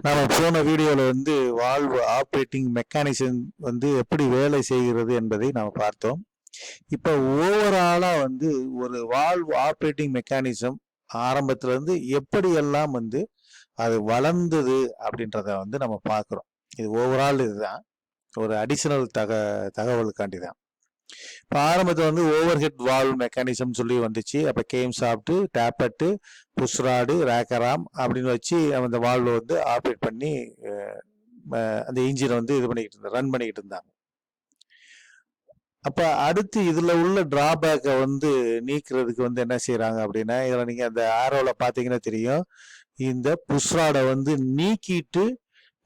நாம போன வீடியோல வந்து வால்வ் ஆப்ரேட்டிங் மெக்கானிசம் வந்து எப்படி வேலை செய்கிறது என்பதை நாம பார்த்தோம். இப்ப ஓவராலா வந்து ஒரு வால்வ் ஆப்ரேட்டிங் மெக்கானிசம் ஆரம்பத்துல இருந்து எப்படியெல்லாம் வந்து அது வளர்ந்தது அப்படின்றத வந்து நம்ம பார்க்கிறோம். இது ஓவரால் இதுதான் ஒரு அடிஷனல் தகவலுக்காண்டி தான். இப்போ ஆரம்பத்தில் வந்து ஓவர் ஹெட் வால்வ் மெக்கானிசம் சொல்லி வந்துச்சு. அப்போ கேம் சாப்பிட்டு டேப்பட்டு புஷ்ராடு ரேக்கராம் அப்படின்னு வச்சு அந்த வால்வை வந்து ஆப்ரேட் பண்ணி அந்த இன்ஜினை வந்து இது பண்ணிக்கிட்டு ரன் பண்ணிக்கிட்டு இருந்தாங்க. அப்போ அடுத்து இதில் உள்ள டிராபேக்கை வந்து நீக்கிறதுக்கு வந்து என்ன செய்கிறாங்க அப்படின்னா, இதில் நீங்கள் அந்த ஆரோவில் பார்த்தீங்கன்னா தெரியும், இந்த புஷ்ராடை வந்து நீக்கிட்டு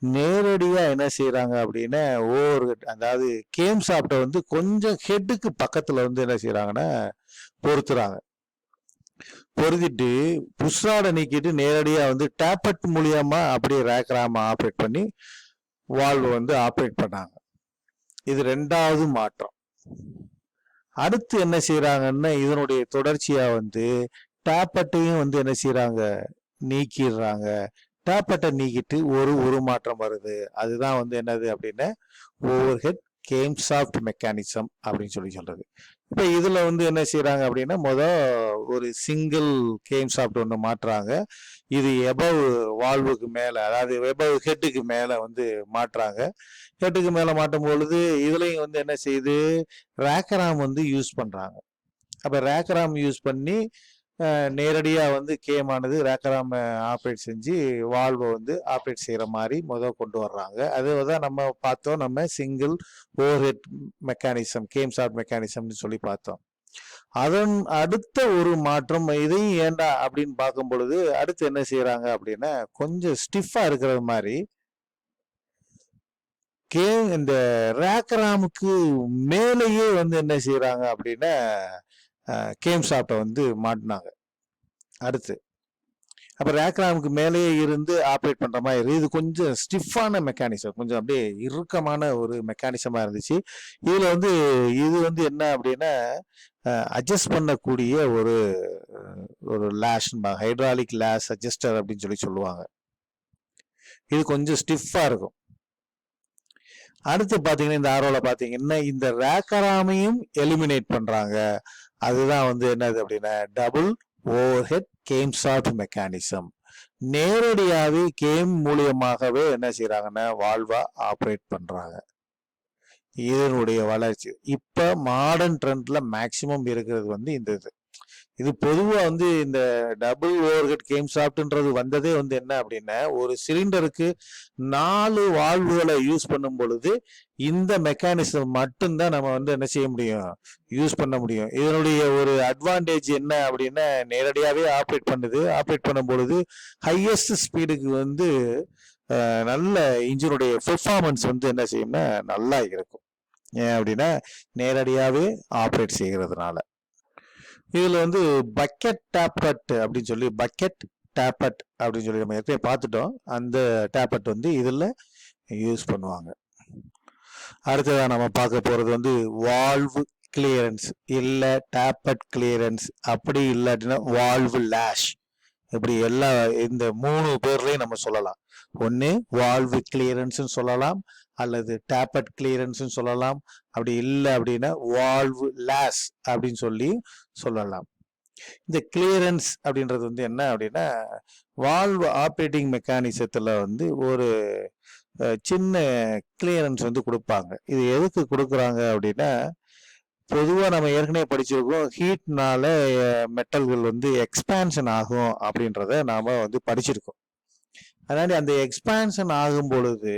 நேரடியா என்ன செய்யறாங்க அப்படின்னா ஓவர் ஹெட், அதாவது கேம் சாப்பிட்ட வந்து கொஞ்சம் ஹெட்டுக்கு பக்கத்துல வந்து என்ன செய்யறாங்கன்னா பொருத்துறாங்க. பொருத்திட்டு புஷ்ராடை நீக்கிட்டு நேரடியா வந்து டேப்பட் மூலியமா அப்படியே ரேக்கராம ஆப்ரேட் பண்ணி வால்வ் வந்து ஆப்ரேட் பண்ணாங்க. இது ரெண்டாவது மாற்றம். அடுத்து என்ன செய்யறாங்கன்னா இதனுடைய தொடர்ச்சியா வந்து டேப்பட்டையும் வந்து என்ன செய்யறாங்க நீக்கிடுறாங்க. டேப்பட்டை நீக்கிட்டு ஒரு மாற்றம் வருது. அதுதான் வந்து என்னது அப்படின்னா over head camshaft mechanism அப்படின்னு சொல்றது. இப்போ இதுல வந்து என்ன செய்யறாங்க அப்படின்னா ஒரு சிங்கிள் கேம் சாஃப்ட் ஒன்று மாற்றுறாங்க. இது எபவ் வால்வுக்கு மேல, அதாவது எபவ் ஹெட்டுக்கு மேல வந்து மாற்றுறாங்க. ஹெட்டுக்கு மேல மாட்டும் பொழுது இதுலயும் வந்து என்ன செய்யுது, ரேக்கராம் வந்து யூஸ் பண்றாங்க. அப்ப ரேக்கராம் யூஸ் பண்ணி நேரடியாக வந்து கேமானது ரேக்கராம் ஆப்ரேட் செஞ்சு வால்வை வந்து ஆப்ரேட் செய்கிற மாதிரி கொண்டு வர்றாங்க. அதை தான் நம்ம பார்த்தோம், நம்ம single overhead mechanism camshaft மெக்கானிசம்னு சொல்லி பார்த்தோம். அதன் அடுத்த ஒரு மாற்றம், இதையும் ஏண்டா அப்படின்னு பார்க்கும் பொழுது அடுத்து என்ன செய்யறாங்க அப்படின்னா கொஞ்சம் ஸ்டிஃபா இருக்கிறது மாதிரி இந்த ரேக்கராமுக்கு மேலேயே வந்து என்ன செய்யறாங்க அப்படின்னா கேம் சாஃப்டை வந்து மாட்டினாங்க அடுத்து. அப்ப ரேக்ராமுக்கு மேலேயே இருந்து ஆப்ரேட் பண்ற மாதிரி இது கொஞ்சம் ஸ்டிஃபான மெக்கானிசம், கொஞ்சம் அப்படியே இறுக்கமான ஒரு மெக்கானிசமா இருந்துச்சு. இதுல வந்து இது வந்து என்ன அப்படின்னா அட்ஜஸ்ட் பண்ணக்கூடிய ஒரு லேஷ், ஹைட்ராலிக் லேஷ் அட்ஜஸ்டர் அப்படின்னு சொல்லுவாங்க. இது கொஞ்சம் ஸ்டிஃபா இருக்கும். அடுத்து பாத்தீங்கன்னா இந்த ஆரோல பாத்தீங்கன்னா இந்த ரேக்கராமையும் எலிமினேட் பண்றாங்க. அதுதான் வந்து என்னது அப்படின்னா double overhead camshaft mechanism. நேரடியாவே கேம் மூலியமாகவே என்ன செய்யறாங்கன்னா வால்வா ஆப்ரேட் பண்றாங்க. இதனுடைய வளர்ச்சி இப்ப மாடர்ன் ட்ரெண்ட்ல மேக்சிமம் இருக்கிறது வந்து இந்த இது பொதுவா வந்து இந்த டபுள் ஓவர் ஹெட் கேம் சாஃப்ட்ன்றது வந்ததே வந்து என்ன அப்படின்னா, ஒரு சிலிண்டருக்கு 4 வால்வுகளை யூஸ் பண்ணும் பொழுது இந்த மெக்கானிசம் மட்டும்தான் நம்ம வந்து என்ன செய்ய முடியும், யூஸ் பண்ண முடியும். இதனுடைய ஒரு அட்வான்டேஜ் என்ன அப்படின்னா, நேரடியாவே ஆப்ரேட் பண்ணுது. ஆப்ரேட் பண்ணும் பொழுது ஹையஸ்ட் ஸ்பீடுக்கு வந்து நல்ல இன்ஜினுடைய பெர்ஃபார்மன்ஸ் வந்து என்ன செய்யும்னா நல்லா இருக்கும். ஏன் அப்படின்னா நேரடியாவே ஆப்ரேட் செய்கிறதுனால. இதுல வந்து பக்கெட் டேப்பட் அப்படின்னு சொல்லி நம்ம ஏற்கனவே பார்த்துட்டோம். அந்த டேப்பட் வந்து இதுல யூஸ் பண்ணுவாங்க. அடுத்ததா நம்ம பார்க்க போறது வந்து வால்வு கிளியரன்ஸ் இல்ல டேப்பட் கிளியரன்ஸ், அப்படி இல்லாட்டினா வால்வு லேஷ். இப்படி எல்லா இந்த 3 பேர்லயும் நம்ம சொல்லலாம். ஒன்னு வால்வு கிளியரன்ஸ் சொல்லலாம், அல்லது டேப்பட் கிளியரன்ஸ் சொல்லலாம். அப்படி இல்லை அப்படின்னா வால்வு லேஷ் அப்படின்னு சொல்லலாம். இந்த கிளியரன்ஸ் அப்படின்றது வந்து என்ன அப்படின்னா, வால்வு ஆப்ரேட்டிங் மெக்கானிசத்துல வந்து ஒரு சின்ன கிளியரன்ஸ் வந்து கொடுப்பாங்க. இது எதுக்கு கொடுக்குறாங்க அப்படின்னா, பொதுவா நம்ம ஏற்கனவே படிச்சிருக்கோம், ஹீட்னால மெட்டல்கள் வந்து எக்ஸ்பான்ஷன் ஆகும் அப்படின்றத நாம வந்து படிச்சிருக்கோம். அதனால அந்த எக்ஸ்பான்ஷன் ஆகும் பொழுது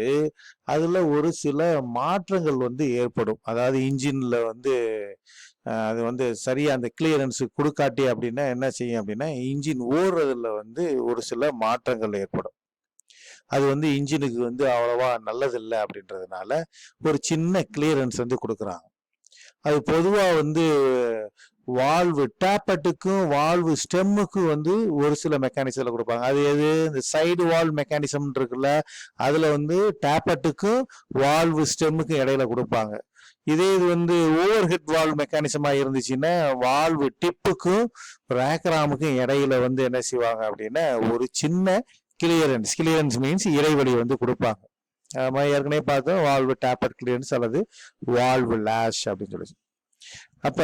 அதுல ஒரு சில மாற்றங்கள் வந்து ஏற்படும். அதாவது இன்ஜின்ல வந்து அது வந்து சரியா அந்த கிளியரன்ஸ் கொடுக்காட்டி அப்படின்னா என்ன செய்யும் அப்படின்னா, இன்ஜின் ஓடுறதுல வந்து ஒரு சில மாற்றங்கள் ஏற்படும். அது வந்து இன்ஜினுக்கு வந்து அவ்வளவா நல்லதில்லை அப்படின்றதுனால ஒரு சின்ன கிளியரன்ஸ் வந்து கொடுக்குறாங்க. அது பொதுவா வந்து வால்வு டேப்பட்டுக்கும் வால்வு ஸ்டெம்முக்கும் வந்து ஒரு சில மெக்கானிசம்ல கொடுப்பாங்க. அது எது, இந்த சைடு வால்வ் மெக்கானிசம் இருக்குல்ல, அதுல வந்து டேப்பட்டுக்கும் வால்வு ஸ்டெம்முக்கும் இடையில கொடுப்பாங்க. இதே இது வந்து ஓவர் ஹெட் வால்வ் மெக்கானிசமா இருந்துச்சுன்னா வால்வு டிப்புக்கும் ரேக்கராமுக்கும் இடையில வந்து என்ன செய்வாங்க அப்படின்னா ஒரு சின்ன கிளியரன்ஸ் மீன்ஸ் இடைவெளி வந்து கொடுப்பாங்க. ஏற்கனவே பார்த்தோம் வால்வு டேப்பட் கிளியரன்ஸ் அல்லது வால்வு லேஷ் அப்படின்னு சொல்லி. அப்ப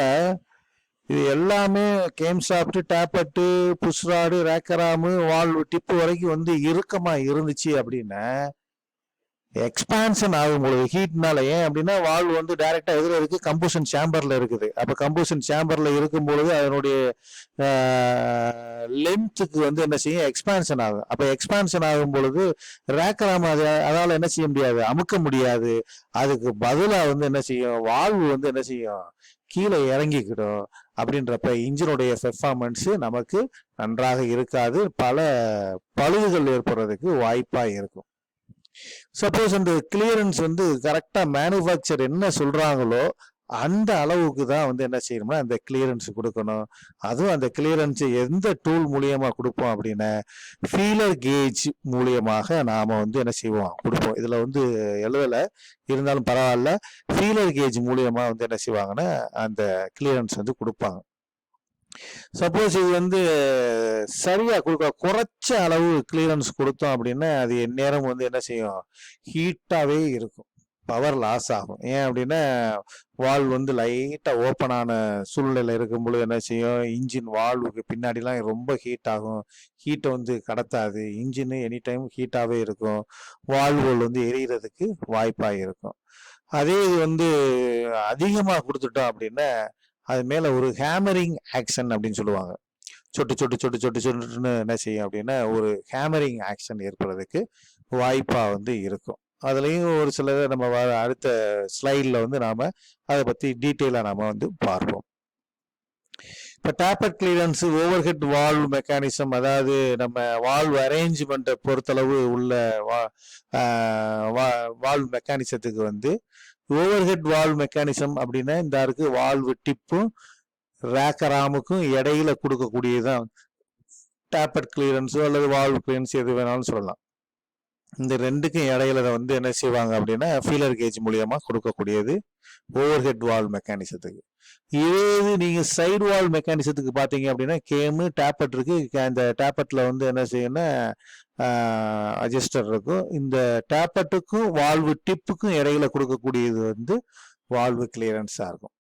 இது எல்லாமே கேம் சாப்பிட்டு டேப்பட்டு புஷ்ராடு ரேக்கராமு வால்வு டிப்பு வரைக்கும் வந்து இறுக்கமா இருந்துச்சு அப்படின்னா எக்ஸ்பான்ஷன் ஆகும் பொழுது ஹீட்னால, ஏன் அப்படின்னா வால்வு வந்து டைரக்டா எதிர இருக்கு, கம்பஷன் சேம்பர்ல இருக்குது. அப்ப கம்பஷன் சேம்பர்ல இருக்கும் பொழுது அதனுடைய லென்த்துக்கு வந்து என்ன செய்யும், எக்ஸ்பான்ஷன் ஆகும். அப்ப எக்ஸ்பான்ஷன் ஆகும் பொழுது ரேக்கராம அதால என்ன செய்ய முடியாது, அமுக்க முடியாது. அதுக்கு பதிலா வந்து என்ன செய்யும், வால்வு வந்து என்ன செய்யும், கீழே இறங்கிக்கிடும். அப்படின்றப்ப இன்ஜினுடைய பெர்ஃபார்மன்ஸ் நமக்கு நன்றாக இருக்காது, பல பழுதுகள் ஏற்படுறதுக்கு வாய்ப்பா இருக்கும். சப்போஸ் அந்த கிளியரன்ஸ் வந்து கரெக்டா மேனுஃபேக்சர் என்ன சொல்றாங்களோ அந்த அளவுக்கு தான் வந்து என்ன செய்யணும்னா அந்த கிளியரன்ஸ் கொடுக்கணும். அதுவும் அந்த கிளியரன்ஸ் எந்த டூல் மூலியமா கொடுப்போம் அப்படின்னா ஃபீலர் கேஜ் மூலியமாக நாம வந்து என்ன செய்வோம், கொடுப்போம். இதுல வந்து எழுதல, இருந்தாலும் பரவாயில்ல. ஃபீலர் கேஜ் மூலியமா வந்து என்ன செய்வாங்கன்னா அந்த கிளியரன்ஸ் வந்து கொடுப்பாங்க. சப்போஸ் இது வந்து சரியா குறைச்ச அளவு கிளியரன்ஸ் கொடுத்தோம் அப்படின்னா அது எந்நேரம் வந்து என்ன செய்யும், ஹீட்டாவே இருக்கும், பவர் லாஸ் ஆகும். ஏன் அப்படின்னா வால்வ் வந்து லைட்டா ஓப்பன் ஆன சூழ்நிலையில இருக்கும் பொழுது என்ன செய்யும், இன்ஜின் வால்வுக்கு பின்னாடிலாம் ரொம்ப ஹீட் ஆகும். ஹீட்டை வந்து கடத்தாது, இன்ஜின் எனி டைம் ஹீட்டாவே இருக்கும், வால்வுகள் வந்து எரியறதுக்கு வாய்ப்பா இருக்கும். அதே இது வந்து அதிகமா கொடுத்துட்டோம் அப்படின்னா அது மேல ஒரு ஹேமரிங் ஆக்ஷன் அப்படின்னு சொல்லுவாங்க. சொட்டு சொட்டு சொட்டு சொட்டு சொட்டுன்னு என்ன செய்யும் அப்படின்னா ஒரு ஹேமரிங் ஆக்ஷன் ஏற்படுறதுக்கு வாய்ப்பா வந்து இருக்கும். அதுலயும் ஒரு சில நம்ம அடுத்த ஸ்லைட்ல வந்து நாம அதை பத்தி டீட்டெயிலா நாம வந்து பார்ப்போம். இப்ப tappet clearance over head valve mechanism, அதாவது நம்ம வால்வ் அரேஞ்ச்மெண்ட்டை பொறுத்தளவு உள்ள வால்வ் மெக்கானிசத்துக்கு வந்து ஓவர் ஹெட் வால்வ் மெக்கானிசம் அப்படின்னா இந்த இருக்கு வால்வு டிப்பும் ரேக்கர் ஆமுக்கும் இடையில கொடுக்கக்கூடியதுதான் டேப்பட் கிளியரன்ஸோ அல்லது வால்வ் கிளியரன்ஸ் எது வேணாலும் சொல்லலாம். இந்த ரெண்டுக்கும் இடையில வந்து என்ன செய்வாங்க அப்படின்னா ஃபீலர் கேஜ் மூலியமா கொடுக்கக்கூடியது ஓவர் ஹெட் வால்வ் மெக்கானிசத்துக்கு. இதே நீங்க சைடு வால்வ் மெக்கானிசத்துக்கு பாத்தீங்க அப்படின்னா கேமு டேப்பட் இருக்கு. அந்த டேப்பட்ல வந்து என்ன செய்யணும்னா அட்ஜஸ்டர் இருக்கும். இந்த டேப்பட்டுக்கும் வால்வு டிப்புக்கும் இடையில கொடுக்கக்கூடியது வந்து வால்வு கிளியரன்ஸா இருக்கும்.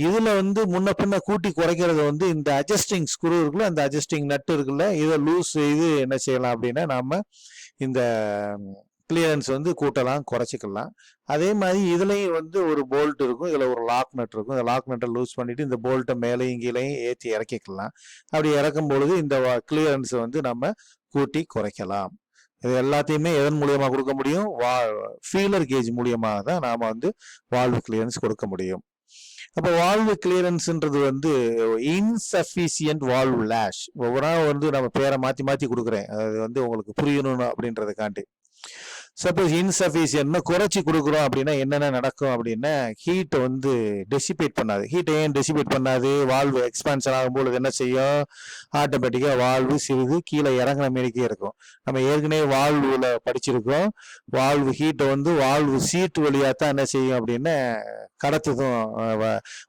இதுல வந்து முன்ன பின்ன கூட்டி குறைக்கிறது வந்து இந்த அட்ஜஸ்டிங் ஸ்க்ரூ இருக்குல்ல, அந்த அட்ஜஸ்டிங் நட்டு இருக்குல்ல, இதை லூஸ் செய்து என்ன செய்யலாம் அப்படின்னா நாம இந்த கிளியரன்ஸ் வந்து கூட்டலாம் குறைச்சிக்கலாம். அதே மாதிரி இதுலயும் வந்து ஒரு போல்ட் இருக்கும், இதுல ஒரு லாக் நட் இருக்கும். இந்த லாக் நட்டை லூஸ் பண்ணிட்டு இந்த போல்ட்டை மேலையும் கீழையும் ஏற்றி இறக்கிக்கலாம். அப்படி இறக்கும் பொழுது இந்த கிளியரன்ஸ் வந்து நம்ம கூட்டி குறைக்கலாம். இது எல்லாத்தையுமே எதன் மூலியமா கொடுக்க முடியும், ஃபீலர் கேஜ் மூலியமாக தான் நாம வந்து வால்வு கிளியரன்ஸ் கொடுக்க முடியும். அப்ப வால்வு கிளியரன்ஸ்ன்றது வந்து இன்சஃபிசியன்ட் வால்வு லேஷ். ஒவ்வொரு நாள் வந்து நம்ம பேரை மாத்தி மாத்தி கொடுக்குறேன், அது வந்து உங்களுக்கு புரியணும் அப்படின்றதுக்காண்டி. சப்போஸ் இன்சஃபிஷியன்ட்னா குறைச்சி கொடுக்குறோம் அப்படின்னா என்னென்ன நடக்கும் அப்படின்னா ஹீட்டை வந்து டெசிபேட் பண்ணாது. ஹீட்டை ஏன் டெசிபேட் பண்ணாது, வால்வு எக்ஸ்பான்ஷன் ஆகும்போது என்ன செய்யும், ஆட்டோமேட்டிக்காக வால்வு சிறிது கீழே இறங்கின மாரிக்கே இருக்கும். நம்ம ஏற்கனவே வால்வுல படிச்சிருக்கோம், வால்வு ஹீட்டை வந்து வால்வு சீட்டு வழியாக தான் என்ன செய்யும் அப்படின்னா கடத்துதும்,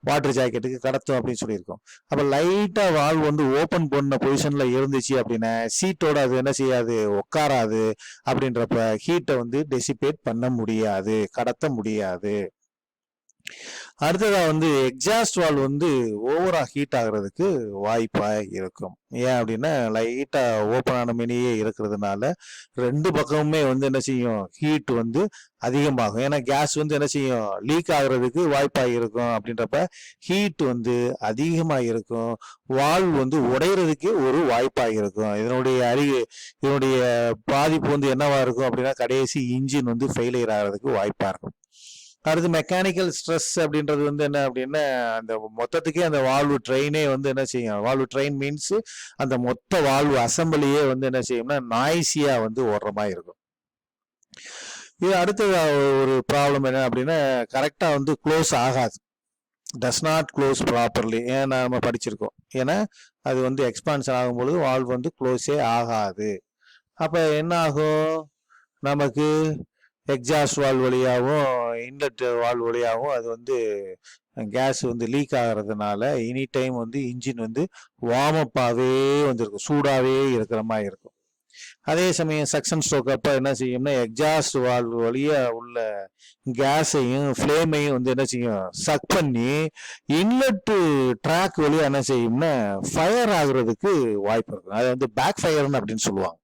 வாட்டர் ஜாக்கெட்டுக்கு கடத்தும் அப்படின்னு சொல்லியிருக்கோம். அப்போ லைட்டாக வால்வு வந்து ஓப்பன் பண்ண பொசிஷன்ல இருந்துச்சு அப்படின்னா சீட்டோட அது என்ன செய்யாது, உட்காராது. அப்படின்றப்ப ஹீட்டை வந்து டெசிபேட் பண்ண முடியாது, கடத்த முடியாது. அடுத்ததா வந்து எக்ஸாஸ்ட் வால்வ் வந்து ஓவரா ஹீட் ஆகுறதுக்கு வாய்ப்பா இருக்கும். ஏன் அப்படின்னா லைட்டா ஓப்பன் ஆன மினியே இருக்கிறதுனால ரெண்டு பக்கமுமே வந்து என்ன செய்யும், ஹீட் வந்து அதிகமாகும். ஏன்னா கேஸ் வந்து என்ன செய்யும், லீக் ஆகுறதுக்கு வாய்ப்பா இருக்கும். அப்படின்றப்ப ஹீட் வந்து அதிகமா இருக்கும், வால்வ் வந்து உடையிறதுக்கு ஒரு வாய்ப்பா இருக்கும். இதனுடைய பாதிப்பு வந்து என்னவா இருக்கும் அப்படின்னா கடைசி இன்ஜின் வந்து ஃபெயிலியர் ஆகிறதுக்கு வாய்ப்பா இருக்கும். அடுத்து மெக்கானிக்கல் ஸ்ட்ரெஸ் அப்படின்றது வந்து என்ன அப்படின்னா அந்த மொத்தத்துக்கே அந்த வால்வு ட்ரெயினே வந்து என்ன செய்யும், வால்வு ட்ரெயின் மீன்ஸ் அந்த மொத்த வால்வு அசம்பிளியே வந்து என்ன செய்யும்னா நாய்ஸியா வந்து ஓடுற மாதிரி இருக்கும். இது அடுத்த ஒரு ப்ராப்ளம் என்ன அப்படின்னா கரெக்டா வந்து க்ளோஸ் ஆகாது, டஸ் நாட் க்ளோஸ் ப்ராப்பர்லி. ஏன்னா நம்ம படிச்சிருக்கோம், ஏன்னா அது வந்து எக்ஸ்பான்ஷன் ஆகும்பொழுது வால்வு வந்து க்ளோஸே ஆகாது. அப்ப என்ன ஆகும், நமக்கு எக்ஸாஸ்ட் வால்வ் வழியாகவும் இன்லெட் வால்வ் வழியாகவும் அது வந்து கேஸ் வந்து லீக் ஆகிறதுனால எனி டைம் வந்து இன்ஜின் வந்து வார்ம் அப்பாகவே வந்துருக்கும், சூடாகவே இருக்கிற மாதிரி இருக்கும். அதே சமயம் சக்ஷன் ஸ்ட்ரோக் அப்போ என்ன செய்யும்னா எக்ஸாஸ்ட் வால்வு வழியாக உள்ள கேஸையும் ஃப்ளேமையும் வந்து என்ன செய்யும் சக் பண்ணி இன்லெட்டு ட்ராக் வழியாக என்ன செய்யும்னா ஃபயர் ஆகுறதுக்கு வாய்ப்பு இருக்கும். அது வந்து பேக் ஃபயர்னு அப்படின்னு சொல்லுவாங்க.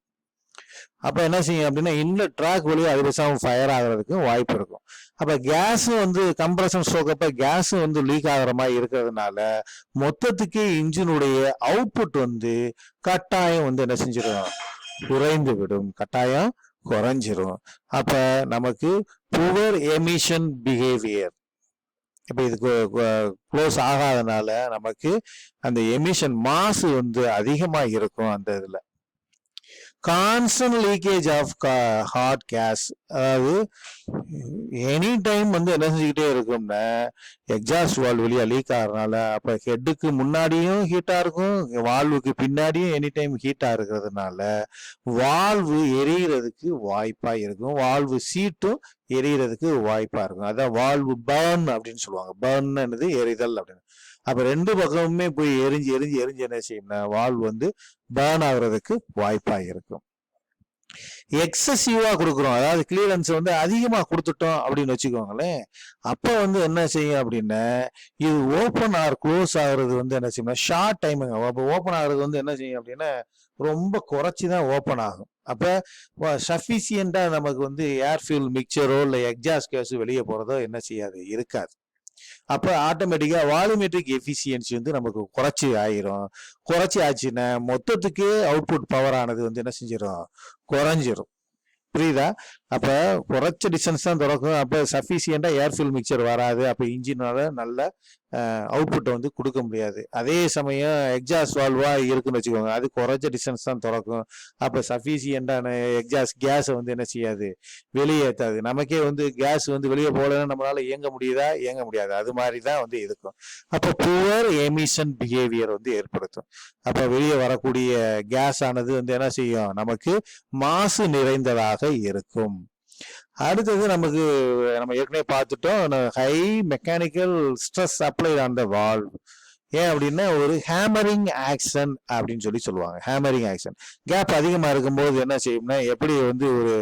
அப்போ என்ன செய்யும் அப்படின்னா இன்லெட் ட்ராக் வழியாக அதிகபட்சம் ஃபயர் ஆகிறதுக்கு வாய்ப்பு இருக்கும். அப்போ கேஸும் வந்து கம்ப்ரஷன் ஸ்ட்ரோக் அப்போ கேஸும் வந்து லீக் ஆகிற மாதிரி இருக்கிறதுனால மொத்தத்துக்கு இன்ஜினுடைய அவுட்புட் வந்து கட்டாயம் வந்து என்ன செஞ்சிடும் குறைந்து விடும், கட்டாயம் குறைஞ்சிரும். அப்ப நமக்கு புவர் எமிஷன் பிஹேவியர், இப்ப இதுக்கு க்ளோஸ் ஆகாதனால நமக்கு அந்த எமிஷன் மாசு வந்து அதிகமா இருக்கும். அந்த இதுல constant leakage of hot gas, அதாவது எனி டைம் வந்து என்ன செஞ்சுக்கிட்டே இருக்கும்னா எக்ஸாஸ்ட் வால்வ் வழியா லீக் ஆகிறதுனால அப்ப ஹெட்டுக்கு முன்னாடியும் ஹீட்டா இருக்கும், வால்வுக்கு பின்னாடியும் எனி டைம் ஹீட்டா இருக்கிறதுனால வால்வு எரியறதுக்கு வாய்ப்பா இருக்கும், வால்வு சீட்டும் எரியறதுக்கு வாய்ப்பா இருக்கும். அதான் வால்வு பர்ன் அப்படின்னு சொல்லுவாங்க. பர்ன் எரிதல் அப்படின்னு. அப்ப ரெண்டு பக்கமுமே போய் எரிஞ்சு எரிஞ்சு எரிஞ்சு என்ன செய்யும்னா வால்வு வந்து பர்ன் ஆகுறதுக்கு வாய்ப்பா இருக்கும். எக்ஸசிவா கொடுக்குறோம், அதாவது கிளியரன்ஸ் வந்து அதிகமா கொடுத்துட்டோம் அப்படின்னு வச்சுக்கோங்களேன். அப்ப வந்து என்ன செய்யும் அப்படின்னா இது ஓப்பன் ஆர் க்ளோஸ் ஆகுறது வந்து என்ன செய்யும்னா ஷார்ட் டைமுங்க. அப்போ ஓப்பன் ஆகுறது வந்து என்ன செய்யும் அப்படின்னா ரொம்ப குறைச்சிதான் ஓப்பன் ஆகும். அப்ப சஃபிசியண்டா நமக்கு வந்து ஏர் ஃபியூல் மிக்சரோ இல்லை எக்ஸாஸ்ட் கேஸ் வெளியே போறதோ என்ன செய்யாது, இருக்காது. அப்ப ஆட்டோமேட்டிக்கா வால்யூமெட்ரிக் எஃபிசியன்சி வந்து நமக்கு குறைச்சி ஆயிரும். குறைச்சி ஆச்சுன்னா மொத்தத்துக்கு அவுட்புட் பவர் ஆனது வந்து என்ன செஞ்சிடும், குறைஞ்சிரும். புரியுதா? அப்ப குறைச்ச டிஸ்டன்ஸ் தான் திறக்கும். அப்ப சஃபிசியண்டா ஏர்ஃபில் மிக்சர் வராது. அப்ப இன்ஜினால நல்ல அவுட்புட்டை வந்து கொடுக்க முடியாது. அதே சமயம் எக்ஸாஸ்ட் வால்வா இருக்குன்னு வச்சுக்கோங்க, அது குறைச்ச டிஸ்டன்ஸ் தான் திறக்கும். அப்ப சஃபிசியண்டான எக்ஸாஸ்ட் கேஸை வந்து என்ன செய்யாது, வெளியேற்றாது. நமக்கே வந்து கேஸ் வந்து வெளியே போகலன்னா நம்மளால இயங்க முடியுதா, இயங்க முடியாது. அது மாதிரி தான் வந்து இருக்கும். அப்ப புவர் எமிஷன் பிஹேவியர் வந்து ஏற்படுத்தும். அப்ப வெளியே வரக்கூடிய கேஸ் ஆனது வந்து என்ன செய்யும், நமக்கு மாசு நிறைந்ததாக இருக்கும். அடுத்தது நமக்கு நம்ம ஏற்கனவே பார்த்துட்டோம், high mechanical stress apply on the valve. ஏன் அப்படின்னா ஒரு ஹேமரிங் ஆக்ஷன் அப்படின்னு சொல்லுவாங்க. ஹேமரிங் ஆக்ஷன் கேப் அதிகமா இருக்கும்போது என்ன செய்யும்னா எப்படி வந்து ஒரு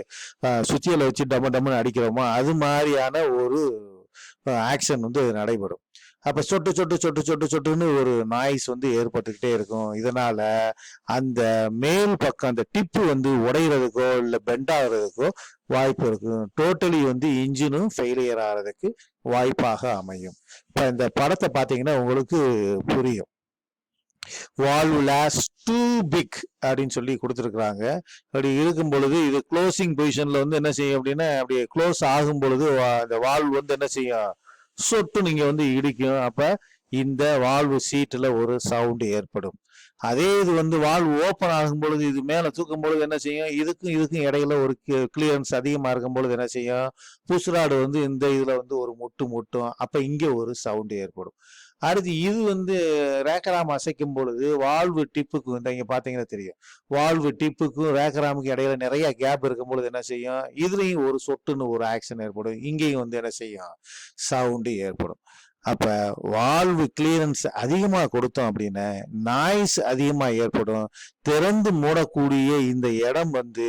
சுத்தியில வச்சு டம்மு டம்முன்னு அடிக்கிறோமோ அது மாதிரியான ஒரு ஆக்ஷன் வந்து நடைபெறும். அப்ப சொட்டு சொட்டு சொட்டு சொட்டு சொட்டுன்னு ஒரு நாய்ஸ் வந்து ஏற்பட்டுக்கிட்டே இருக்கும். இதனால அந்த மேல் பக்கம் அந்த டிப்பு வந்து உடைகிறதுக்கோ இல்லை பெண்ட் ஆகிறதுக்கோ வாய்ப்பு இருக்கும். டோட்டலி வந்து இன்ஜினும் ஃபெயிலியர் ஆகிறதுக்கு வாய்ப்பாக அமையும். இப்ப இந்த படத்தை பார்த்தீங்கன்னா உங்களுக்கு புரியும். வால்வு லாஸ் டூ பிக் அப்படின்னு சொல்லி கொடுத்துருக்குறாங்க. அப்படி இருக்கும் பொழுது இது க்ளோசிங் பொசிஷன்ல வந்து என்ன செய்யும் அப்படின்னா அப்படியே க்ளோஸ் ஆகும் பொழுது அந்த வால்வு வந்து என்ன செய்யும், சொட்டு நீங்க வந்து இடிக்கும். அப்ப இந்த வால்வு சீட்டுல ஒரு சவுண்ட் ஏற்படும். அதே இது வந்து வால்வு ஓப்பன் ஆகும் பொழுது இது மேல தூக்கும் பொழுது என்ன செய்யும், இதுக்கும் இடையில ஒரு கிளியரன்ஸ் அதிகமா இருக்கும் பொழுது என்ன செய்யும், புஷ்ராடு வந்து இந்த இதுல வந்து ஒரு முட்டும். அப்ப இங்க ஒரு சவுண்ட் ஏற்படும். அடுத்து இது வந்து ரேக்கராம் அசைக்கும் பொழுது வால்வு டிப்புக்கு வந்து இங்க பாத்தீங்கன்னா தெரியும், வால்வு டிப்புக்கும் ரேக்கராமுக்கும் இடையில நிறைய கேப் இருக்கும் பொழுது என்ன செய்யும், இதுலயும் ஒரு சொட்டுன்னு ஒரு ஆக்ஷன் ஏற்படும். இங்கேயும் வந்து என்ன செய்யும், சவுண்டு ஏற்படும். அப்ப வால்வு கிளியரன்ஸ் அதிகமா கொடுத்தோம் அப்படின்னா நாய்ஸ் அதிகமா ஏற்படும். திறந்து மூடக்கூடிய இந்த இடம் வந்து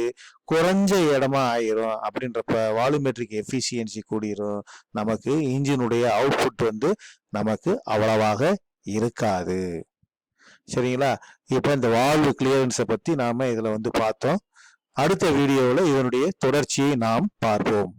குறைஞ்ச இடமா ஆயிரும். அப்படின்றப்ப வால்யூமெட்ரிக் எஃபிசியன்சி கூடிரும். நமக்கு இன்ஜினுடைய அவுட்புட் வந்து நமக்கு அவ்வளவாக இருக்காது. சரிங்களா? இப்ப இந்த வால்வு கிளியரன்ஸை பத்தி நாம இதுல வந்து பார்த்தோம். அடுத்த வீடியோவில் இதனுடைய தொடர்ச்சியை நாம் பார்ப்போம்.